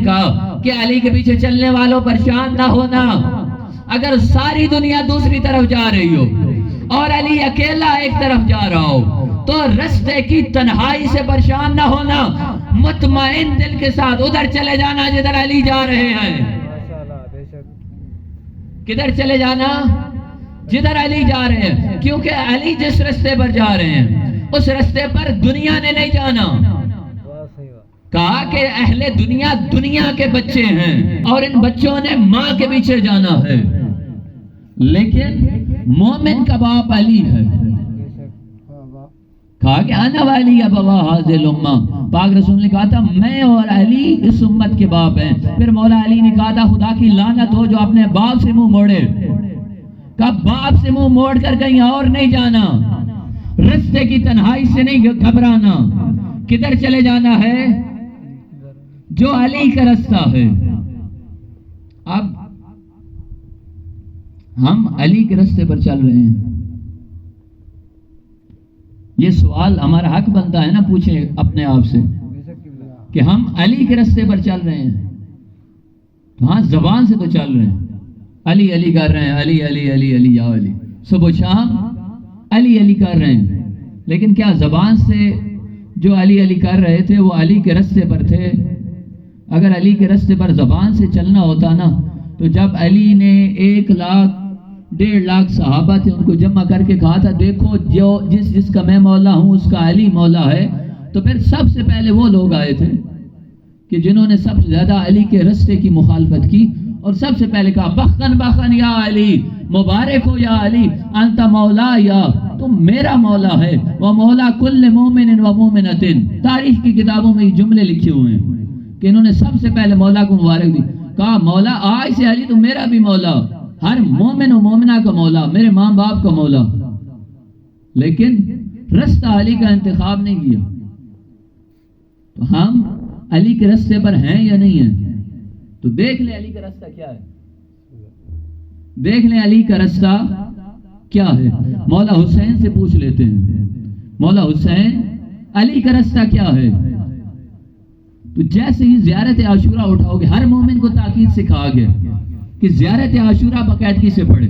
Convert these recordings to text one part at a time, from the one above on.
کہا کہ علی کے پیچھے چلنے والوں پریشان نہ ہونا، اگر ساری دنیا دوسری طرف جا رہی ہو اور علی اکیلا ایک طرف جا رہا ہو تو رستے کی تنہائی سے پریشان نہ ہونا، مطمئن دل کے ساتھ ادھر چلے جانا جدھر علی جا رہے ہیں۔ کدھر چلے جانا؟ جدھر علی جا رہے ہیں، کیونکہ علی جس رستے پر جا رہے ہیں اس رستے پر دنیا نے نہیں جانا۔ کہا کہ اہل دنیا دنیا کے بچے ہیں اور ان بچوں نے ماں کے پیچھے جانا ہے، لیکن مومن کا باپ علی ہے۔ کہا کہ انا والی ابوا حاضل امہ، پاک رسول نے کہا تھا میں اور علی اس امت کے باپ ہیں۔ پھر مولا علی نے کہا تھا خدا کی لعنت ہو جو اپنے باپ سے منہ موڑے۔ کہا باپ سے منہ موڑ کر کہیں اور نہیں جانا، رستے کی تنہائی سے نہیں گھبرانا، کدھر چلے جانا ہے؟ جو علی کا رستہ ہے۔ اب ہم علی کے رستے پر چل رہے ہیں، یہ سوال ہمارا حق بنتا ہے نا پوچھیں اپنے آپ سے کہ ہم علی کے رستے پر چل رہے ہیں۔ ہاں زبان سے تو چل رہے ہیں، علی علی کر رہے ہیں، علی علی علی علی یا علی، صبح شام علی علی کر رہے ہیں، لیکن کیا زبان سے جو علی علی کر رہے تھے وہ علی کے رستے پر تھے؟ اگر علی کے رستے پر زبان سے چلنا ہوتا نا تو جب علی نے 1 لاکھ 1.5 لاکھ صحابہ تھے ان کو جمع کر کے کہا تھا دیکھو جو جس کا میں مولا ہوں اس کا علی مولا ہے، تو پھر سب سے پہلے وہ لوگ آئے تھے کہ جنہوں نے سب سے زیادہ علی کے رستے کی مخالفت کی اور سب سے پہلے کہا بخن بخن یا علی، مبارک ہو یا علی، انت مولا یا تم میرا مولا ہے، وہ مولا کل مومن و مومنۃ۔ تاریخ کی کتابوں میں یہ جملے لکھے ہوئے ہیں کہ انہوں نے سب سے پہلے مولا کو مبارک دی، کہا مولا آج سے علی تم میرا بھی مولا، ہر مومن و مومنہ کا مولا، میرے ماں باپ کا مولا۔ لیکن رستہ علی کا انتخاب نہیں کیا۔ تو ہم علی کے رستے پر ہیں یا نہیں ہیں؟ تو دیکھ لیں علی کا رستہ کیا ہے، دیکھ لیں علی کا رستہ کیا ہے۔ مولا حسین سے پوچھ لیتے ہیں، مولا حسین علی کا رستہ کیا ہے؟ تو جیسے ہی زیارت عاشورہ اٹھاؤ گے، ہر مومن کو تاکید سے کہا گیا کہ زیارت عاشورہ باقاعدگی سے پڑھے۔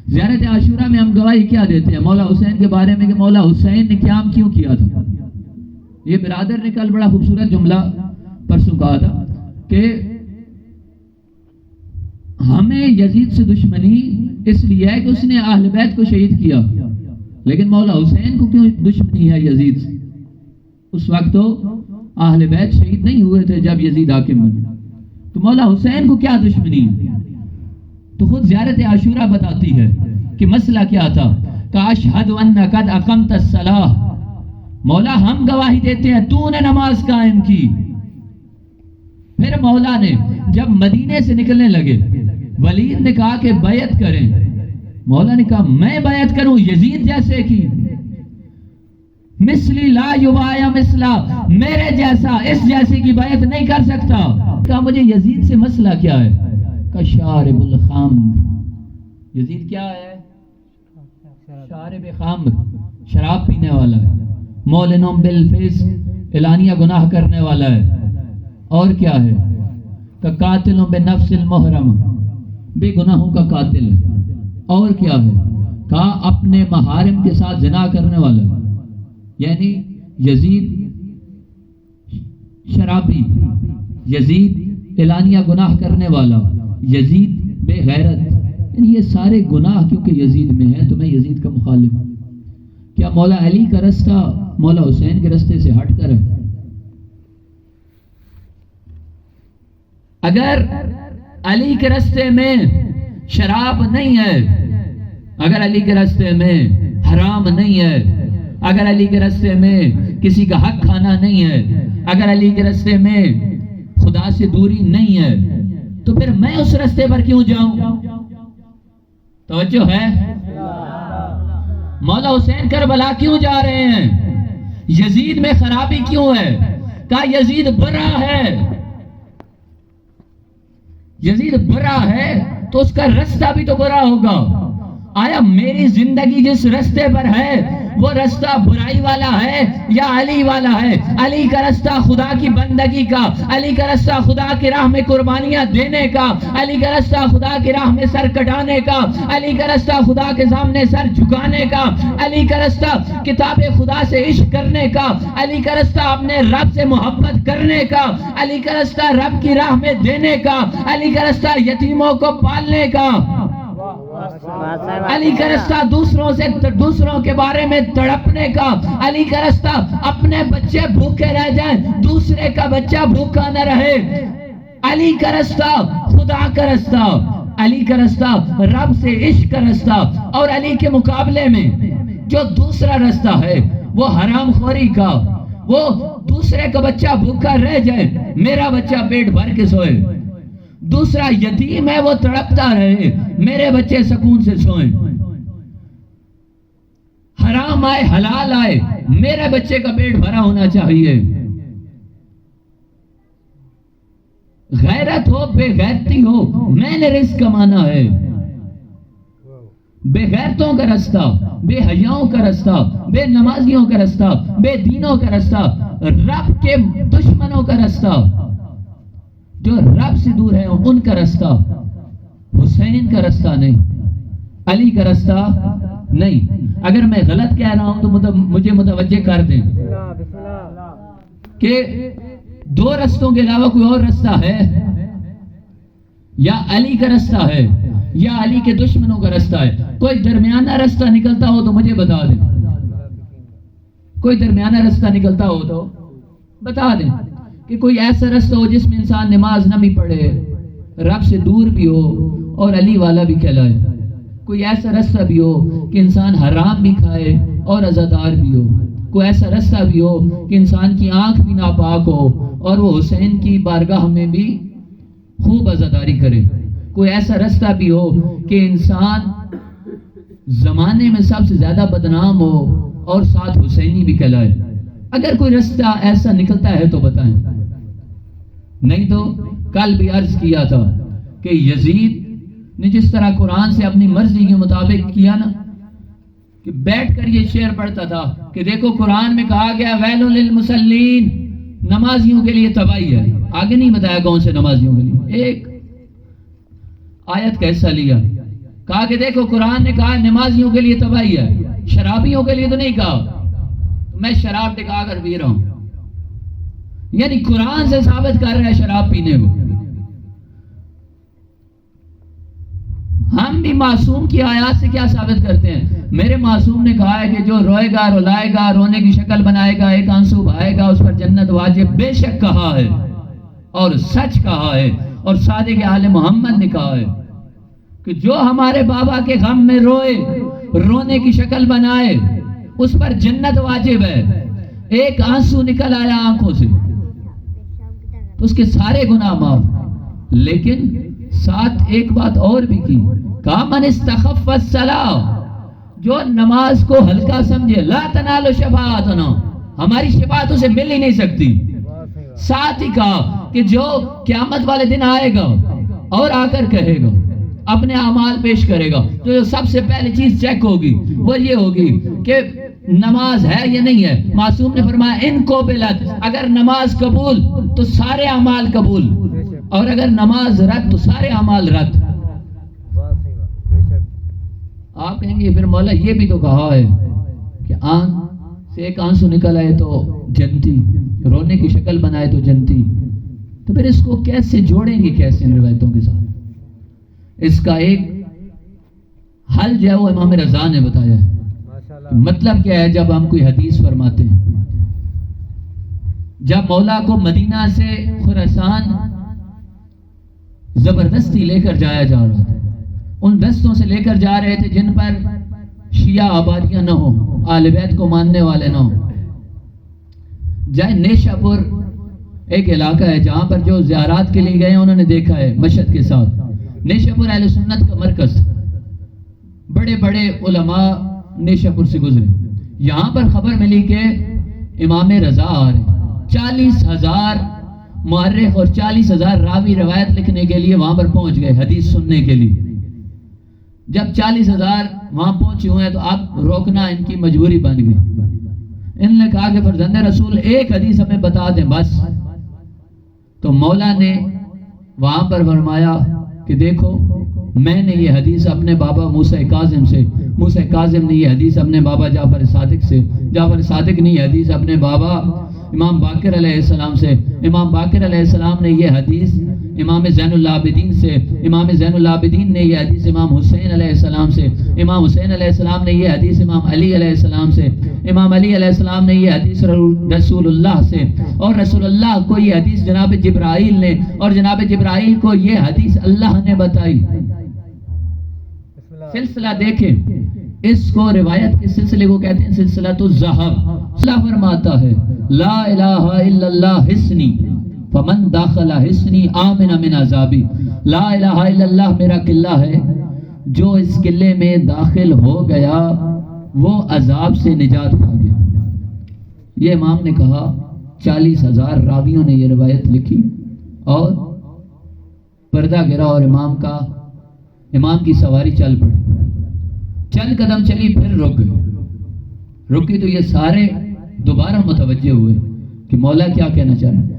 زیارت عاشورہ میں ہم گواہی کیا دیتے ہیں مولا حسین کے بارے میں کہ مولا حسین نے قیام کیوں کیا تھا۔ یہ برادر نے کل بڑا خوبصورت جملہ پرسوں کہا تھا کہ ہمیں یزید سے دشمنی اس لیے ہے کہ اس نے اہل بیت کو شہید کیا، لیکن مولا حسین کو کیوں دشمنی ہے یزید سے؟ اس وقت تو اہل بیت شہید نہیں ہوئے تھے جب یزید حاکم بنے، تو مولا حسین کو کیا دشمنی ہے؟ تو خود زیارت عاشورہ بتاتی ہے کہ مسئلہ کیا تھا۔ کہ اشہد ان قد اقمت الصلاۃ، مولا ہم گواہی دیتے ہیں تو نے نماز قائم کی۔ پھر مولا نے جب مدینے سے نکلنے لگے، ولید نے کہا کہ بیعت کریں، مولا نے کہا میں بیعت کروں یزید جیسے کی؟ مثلی لا یبایع مثلا، میرے جیسا اس جیسے کی بیعت نہیں کر سکتا۔ کہا مجھے یزید سے مسئلہ کیا ہے؟ کہ شارب الخمر، یزید کیا ہے؟ شارب خمر، شراب پینے والا ہے، مولن بالفسق، اعلانیہ گناہ کرنے والا ہے، اور کیا ہے؟ کہ قاتل بنفس المحرم، بے گناہوں کا قاتل ہے، اور کیا ہے؟ کہا اپنے محارم کے ساتھ زنا کرنے والا ہے۔ یعنی یزید شرابی، یزید اعلانیہ گناہ کرنے والا، یزید بے غیرت، یعنی یہ سارے گناہ کیونکہ یزید میں ہیں تو میں یزید کا مخالف ہوں۔ کیا مولا علی کا رستہ مولا حسین کے رستے سے ہٹ کر ہے؟ اگر علی کے رستے میں شراب نہیں ہے، اگر علی کے رستے میں حرام نہیں ہے، اگر علی کے رستے میں کسی کا حق کھانا نہیں ہے، اگر علی کے رستے میں خدا سے دوری نہیں ہے، تو پھر میں اس رستے پر کیوں جاؤں؟ توجہ ہے؟ مولا حسین کربلا کیوں جا رہے ہیں؟ یزید میں خرابی کیوں ہے؟ کہا یزید برا ہے، یزید برا ہے تو اس کا رستہ بھی تو برا ہوگا۔ آیا میری زندگی جس رستے پر ہے وہ رستہ برائی والا ہے یا علی والا ہے؟ علی کا رستہ خدا کی بندگی کا، علی کا رستہ خدا کی راہ میں قربانیاں دینے کا، علی کا رستہ خدا کی راہ میں سر کٹانے کا، علی کا رستہ خدا کے سامنے سر جھکانے کا، علی کا رستہ کتاب خدا سے عشق کرنے کا، علی کا رستہ اپنے رب سے محبت کرنے کا، علی کا رستہ رب کی راہ میں دینے کا، علی کا رستہ یتیموں کو پالنے کا، علی کا رستہ دوسروں کے بارے میں تڑپنے کا، علی کا رستہ اپنے بچے بھوکے رہ جائیں دوسرے کا بچہ بھوکا نہ رہے، علی کا رستہ خدا کا رستہ، علی کا رستہ رب سے عشق کا رستہ، اور علی کے مقابلے میں جو دوسرا رستہ ہے وہ حرام خوری کا، وہ دوسرے کا بچہ بھوکا رہ جائے میرا بچہ پیٹ بھر کے سوئے، دوسرا یتیم ہے وہ تڑپتا رہے میرے بچے سکون سے سوئیں، حرام آئے حلال آئے میرے بچے کا پیٹ بھرا ہونا چاہیے، غیرت ہو بے غیرتی ہو میں نے رزق کمانا ہے، بے غیرتوں کا رستہ، بے حیاؤں کا رستہ، بے نمازیوں کا رستہ، بے دینوں کا رستہ، رب کے دشمنوں کا رستہ، جو رب سے دور ہے ان کا رستہ، حسین کا رستہ نہیں، علی کا رستہ نہیں۔ اگر میں غلط کہہ رہا ہوں تو مجھے متوجہ کر دیں کہ دو رستوں کے علاوہ کوئی اور رستہ ہے؟ یا علی کا رستہ ہے یا علی کے دشمنوں کا رستہ ہے؟ کوئی درمیانہ رستہ نکلتا ہو تو مجھے بتا دیں، کوئی درمیانہ رستہ نکلتا ہو تو بتا دیں کہ کوئی ایسا رستہ ہو جس میں انسان نماز نہ بھی پڑھے، رب سے دور بھی ہو اور علی والا بھی کہلائے، کوئی ایسا رستہ بھی ہو کہ انسان حرام بھی کھائے اور عزادار بھی ہو، کوئی ایسا رستہ بھی ہو کہ انسان کی آنکھ بھی ناپاک ہو اور وہ حسین کی بارگاہ میں بھی خوب عزاداری کرے، کوئی ایسا رستہ بھی ہو کہ انسان زمانے میں سب سے زیادہ بدنام ہو اور ساتھ حسینی بھی کہلائے۔ اگر کوئی رستہ ایسا نکلتا ہے تو بتائیں، نہیں تو کل بھی عرض کیا تھا کہ یزید نے جس طرح قرآن سے اپنی مرضی کے مطابق کیا نا، کہ بیٹھ کر یہ شعر پڑھتا تھا کہ دیکھو قرآن میں کہا گیا ویل للمصلین، نمازیوں کے لیے تباہی ہے، آگے نہیں بتایا کون سے نمازیوں کے لیے، ایک آیت کا حصہ لیا، کہا کہ دیکھو قرآن نے کہا نمازیوں کے لیے تباہی ہے، شرابیوں کے لیے تو نہیں کہا، میں شراب ٹکا کر پی رہا ہوں، یعنی قرآن سے ثابت کر رہا ہے شراب پینے کو۔ ہم بھی معصوم کی آیات سے کیا ثابت کرتے ہیں؟ میرے معصوم نے کہا ہے کہ جو روئے گا رلائے گا، رونے کی شکل بنائے گا، ایک آنسو بہائے گا، اس پر جنت واجب، بے شک کہا ہے اور سچ کہا ہے، اور صادق آل محمد نے کہا ہے کہ جو ہمارے بابا کے غم میں روئے، رونے کی شکل بنائے، اس پر جنت واجب ہے، ایک آنسو نکل آیا آنکھوں سے تو اس کے سارے گناہ معاف، لیکن ساتھ ایک بات اور بھی کی، کہا من استخف الصلاۃ، جو نماز کو ہلکا سمجھے، لا تنال شفاعتنا، ہماری شفاعت اسے مل ہی نہیں سکتی، ساتھ ہی کہا کہ جو قیامت والے دن آئے گا اور آ کر کہے گا، اپنے اعمال پیش کرے گا، تو جو سب سے پہلی چیز چیک ہوگی وہ یہ ہوگی کہ نماز ہے یا نہیں ہے۔ معصوم نے فرمایا ان کو بلت، اگر نماز قبول تو سارے اعمال قبول، اور اگر نماز رد تو سارے اعمال رد۔ آپ کہیں گے پھر مولا یہ بھی تو کہا ہے کہ آنکھ سے ایک آنسو نکل آئے تو جنتی، رونے کی شکل بنائے تو جنتی، تو پھر اس کو کیسے جوڑیں گے کیسے ان روایتوں کے ساتھ؟ اس کا ایک حل جو ہے وہ امام رضا نے بتایا ہے۔ مطلب کیا ہے؟ جب ہم کوئی حدیث فرماتے ہیں، جب مولا کو مدینہ سے خراسان زبردستی لے کر جایا جا رہا تھا، ان دستوں سے لے کر جا رہے تھے جن پر شیعہ آبادیاں نہ ہوں، اہل بیت کو ماننے والے نہ ہوں، جائے نیشا پور ایک علاقہ ہے جہاں پر جو زیارات کے لیے گئے انہوں نے دیکھا ہے مشہد کے ساتھ، نیشا پور اہل سنت کا مرکز، بڑے بڑے علماء نیشا پور سے گزرے، یہاں پر خبر ملی کہ امام رضا آ رہے، 40,000 مورخ اور 40,000 راوی روایت لکھنے کے لیے وہاں پر پہنچ گئے حدیث سننے کے لیے۔ جب 40,000 وہاں پہنچے ہوئے ہیں تو اب روکنا ان کی مجبوری بن گئی. انہوں نے کہا کہ فرزند رسول ایک حدیث ہمیں بتا دیں بس. تو مولا نے وہاں پر فرمایا کہ دیکھو میں نے یہ حدیث اپنے بابا موسیٰ کاظم سے، موسیٰ کاظم نے یہ حدیث اپنے بابا جعفر صادق سے، جعفر صادق نے یہ حدیث اپنے بابا امام باقر علیہ السلام سے، امام باقر علیہ السلام نے یہ حدیث امام زین العابدین سے، امام زین العابدین نے یہ حدیث امام حسین علیہ السلام سے، امام حسین علیہ السلام نے یہ حدیث امام علی علیہ السلام سے، امام علی علیہ السلام نے یہ حدیث رسول اللہ سے، اور رسول اللہ کو یہ حدیث جناب جبرائیل نے، اور جناب جبرائیل کو یہ حدیث اللہ نے بتائی. سلسلہ دیکھیں، اس کو روایت کے سلسلے کو کہتے ہیں سلسلہ تو ذہب. اللہ فرماتا ہے لا الہ الا اللہ حسنی فمن داخل حسنی آمن من عذابی. لا الہ الا اللہ میرا قلعہ ہے، جو اس قلعے میں داخل ہو گیا وہ عذاب سے نجات پا گیا. یہ امام نے کہا. 40,000 راویوں نے یہ روایت لکھی اور پردہ گرا اور امام کی سواری چل پڑی. چند قدم چلی پھر رک گئی. رکی تو یہ سارے دوبارہ متوجہ ہوئے کہ مولا کیا کہنا چاہ رہے ہیں.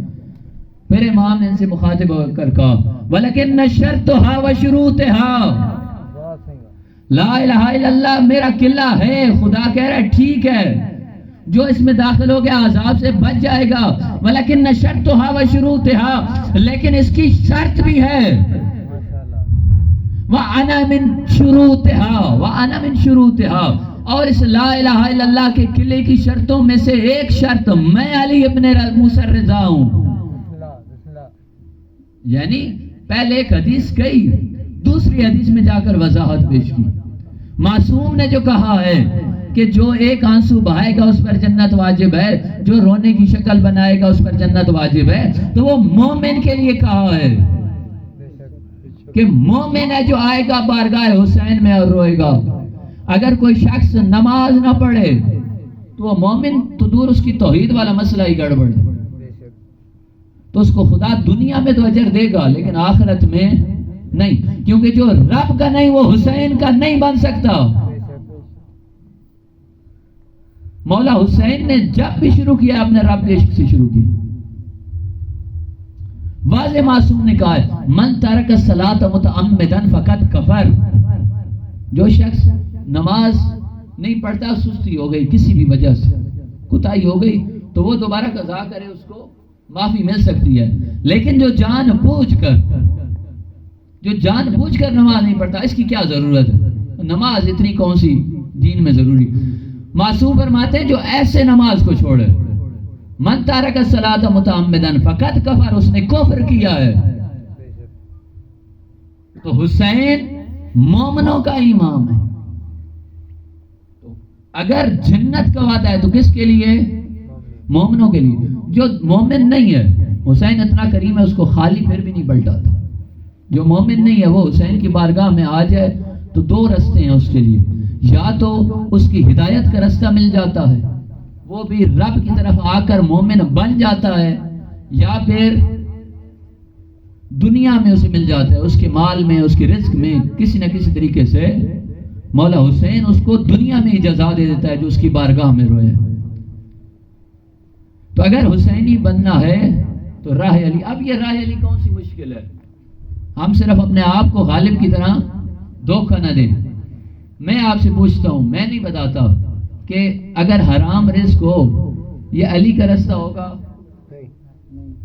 پھر امام نے ان سے مخاطب ہو کر کہا وَلَكِنَّ شَرْطُهَا وَشُرُوطِهَا. لا الہ الا اللہ میرا قلعہ ہے، خدا کہہ رہا ہے ٹھیک ہے، جو اس میں داخل ہو گیا عذاب سے بچ جائے گا. وَلَكِنَّ شَرْطُهَا وَشُرُوطِهَا، لیکن اس کی شرط بھی ہے. وَأَنَا مِن شُرُوطِهَا وَأَنَا مِن شُرُوطِهَا، اور اس لا الہ الا اللہ کے قلعے کی شرطوں میں سے ایک شرط میں علی ابن موسیٰ رضا ہوں. یعنی پہلے ایک حدیث کہی، دوسری حدیث میں جا کر وضاحت پیش کی. معصوم نے جو کہا ہے کہ جو ایک آنسو بہائے گا اس پر جنت واجب ہے، جو رونے کی شکل بنائے گا اس پر جنت واجب ہے، تو وہ مومن کے لیے کہا ہے کہ مومن ہے جو آئے گا بارگاہ حسین میں اور روئے گا. اگر کوئی شخص نماز نہ پڑھے تو وہ مومن تو دور، اس کی توحید والا مسئلہ ہی گڑبڑ ہے. تو اس کو خدا دنیا میں تو اجر دے گا لیکن آخرت میں نہیں، کیونکہ جو رب کا نہیں وہ حسین کا نہیں بن سکتا. مولا حسین نے جب بھی شروع کیا اپنے رب کے عشق سے شروع کیا. واضح معصوم نے کہا ہے من ترک الصلاۃ متعمدا فقد کفر. جو شخص نماز نہیں پڑھتا، سستی ہو گئی کسی بھی وجہ سے، کوتاہی ہو گئی، تو وہ دوبارہ قضا کرے، اس کو معافی مل سکتی ہے. لیکن جو جان بوجھ کر نماز نہیں پڑھتا، اس کی کیا ضرورت ہے؟ نماز اتنی کون سی دین میں ضروری. معصوم فرماتے ہیں جو ایسے نماز کو چھوڑے، من ترک الصلاۃ متعمدا فقد کفر، اس نے کفر کیا ہے. تو حسین مومنوں کا امام ہے. تو اگر جنت کا وعدہ ہے تو کس کے لیے؟ مومنوں کے لیے. جو مومن نہیں ہے، حسین اتنا کریم ہے اس کو خالی پھر بھی نہیں پلٹاتا. جو مومن نہیں ہے وہ حسین کی بارگاہ میں آ جائے تو دو رستے ہیں اس کے لیے، یا تو اس کی ہدایت کا رستہ مل جاتا ہے، وہ بھی رب کی طرف آ کر مومن بن جاتا ہے، یا پھر دنیا میں اسے مل جاتا ہے، اس کے مال میں، اس کے رزق میں کسی نہ کسی طریقے سے مولا حسین اس کو دنیا میں ہی جزا دے دیتا ہے جو اس کی بارگاہ میں روئے. تو اگر حسینی بننا ہے تو راہ علی. اب یہ راہ علی کون سی مشکل ہے؟ ہم صرف اپنے آپ کو غالب کی طرح دھوکہ نہ دیں. میں آپ سے پوچھتا ہوں، میں نہیں بتاتا کہ اگر حرام رزق ہو یہ علی کا رستہ ہوگا؟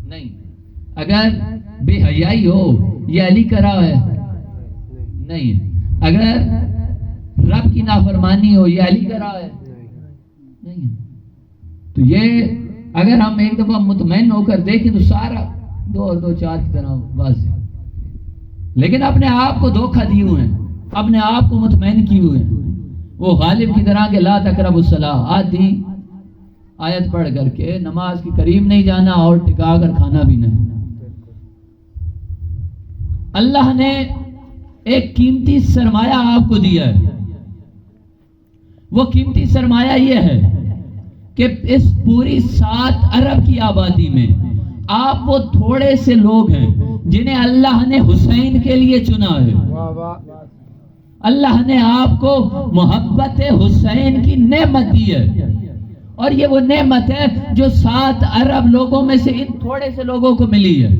نہیں. اگر بے حیائی ہو یہ علی کا راہ ہے؟ نہیں. اگر رب کی نافرمانی ہو یہ علی کا راہ ہے؟ نہیں. تو یہ اگر ہم ایک دفعہ مطمئن ہو کر دیکھیں تو سارا 2 اور 2 4 کی طرح واضح. لیکن اپنے آپ کو دھوکہ دیے ہوئے ہیں، اپنے آپ کو مطمئن کیے ہوئے ہیں. وہ غالب کی طرح کہ لا تقربوا الصلاۃ، آدھی آیت پڑھ کر کے نماز کے قریب نہیں جانا اور ٹکا کر کھانا بھی نہیں. اللہ نے ایک قیمتی سرمایہ آپ کو دیا ہے. وہ قیمتی سرمایہ یہ ہے کہ اس پوری 7 ارب کی آبادی میں آپ وہ تھوڑے سے لوگ ہیں جنہیں اللہ نے حسین کے لیے چنا ہے. اللہ نے آپ کو محبت حسین کی نعمت دی ہے، اور یہ وہ نعمت ہے جو 7 ارب لوگوں میں سے ان تھوڑے سے لوگوں کو ملی ہے۔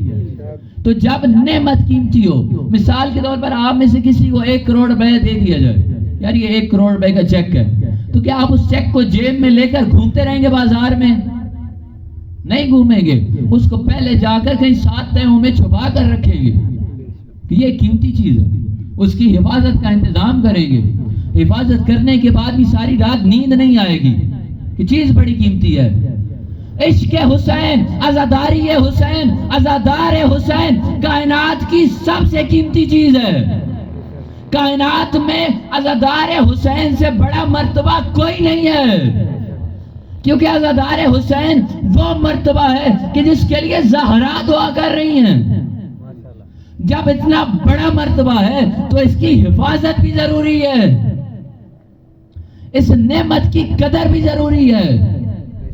تو جب نعمت قیمتی ہو، مثال کے طور پر آپ میں سے کسی کو 1 کروڑ روپے دے دیا جائے، یار یہ 1 کروڑ روپے کا چیک ہے، تو کیا آپ اس چیک کو جیب میں لے کر گھومتے رہیں گے بازار میں؟ نہیں گھومیں گے، اس کو پہلے جا کر کہیں 7 تہوں میں چھپا کر رکھیں گے کہ یہ قیمتی چیز ہے، اس کی حفاظت کا انتظام کریں گے۔ حفاظت کرنے کے بعد بھی ساری رات نیند نہیں آئے گی کہ چیز بڑی قیمتی ہے۔ عشق حسین، عزاداری حسین، عزادار حسین کائنات کی سب سے قیمتی چیز ہے۔ کائنات میں عزادار حسین سے بڑا مرتبہ کوئی نہیں ہے، کیونکہ عزادار حسین وہ مرتبہ ہے کہ جس کے لیے زہرا دعا کر رہی ہیں۔ جب اتنا بڑا مرتبہ ہے تو اس کی حفاظت بھی ضروری ہے، اس نعمت کی قدر بھی ضروری ہے،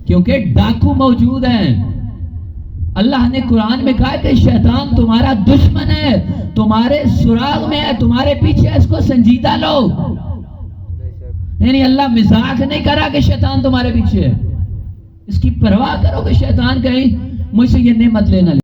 کیونکہ ڈاکو موجود ہیں۔ اللہ نے قرآن میں کہا کہ شیطان تمہارا دشمن ہے، تمہارے سراغ میں ہے، تمہارے پیچھے، اس کو سنجیدہ لو۔ یعنی اللہ مزاق نہیں کرا کہ شیطان تمہارے پیچھے ہے، اس کی پرواہ کرو کہ شیطان کہیں مجھ سے یہ نعمت لینا لے۔